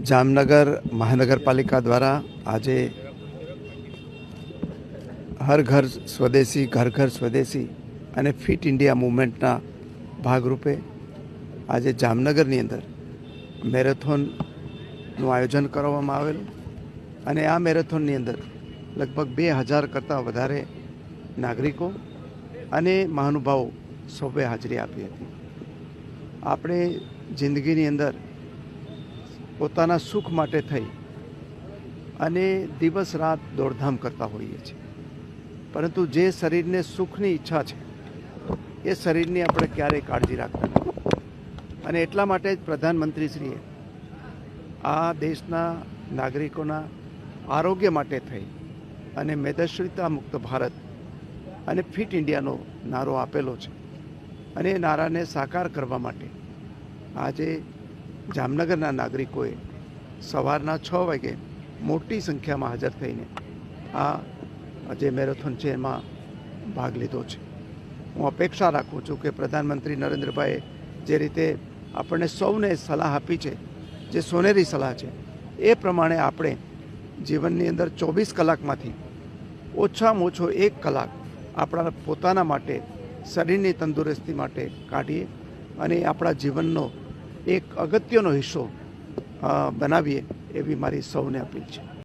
જામનગર મહાનગરપાલિકા દ્વારા આજે હર ઘર સ્વદેશી ઘર ઘર સ્વદેશી અને ફિટ ઇન્ડિયા મૂવમેન્ટના ભાગરૂપે આજે જામનગરની અંદર મેરેથોનનું આયોજન કરવામાં આવેલું અને આ મેરેથોનની અંદર લગભગ 2000 કરતાં વધારે નાગરિકો અને મહાનુભાવો સૌએ હાજરી આપી હતી. આપણે જિંદગીની અંદર પોતાના સુખ માટે થઈ અને દિવસ રાત દોડધામ કરતા હોઈએ છીએ, પરંતુ જે શરીરને સુખની ઈચ્છા છે એ શરીરની આપણે ક્યારેય કાળજી રાખતા નથી. અને એટલા માટે જ પ્રધાનમંત્રીશ્રીએ આ દેશના નાગરિકોના આરોગ્ય માટે થઈ અને મેદસ્વીતા મુક્ત ભારત અને ફિટ ઇન્ડિયાનો નારો આપેલો છે. અને એ નારાને સાકાર કરવા માટે આજે જામનગરના નાગરિકોએ સવારના 6 વાગે મોટી સંખ્યામાં હાજર થઈને આ જે મેરેથોન છે એમાં ભાગ લીધો છે. હું અપેક્ષા રાખું છું કે પ્રધાનમંત્રી નરેન્દ્રભાઈએ જે રીતે આપણને સૌને સલાહ આપી છે, જે સોનેરી સલાહ છે, એ પ્રમાણે આપણે જીવનની અંદર 24 કલાકમાંથી ઓછામાં ઓછો 1 કલાક આપણા પોતાના માટે શરીરની તંદુરસ્તી માટે કાઢીએ અને આપણા જીવનનો એક અગત્યનો હિસ્સો બનાવીએ એવી મારી સૌને અપીલ છે.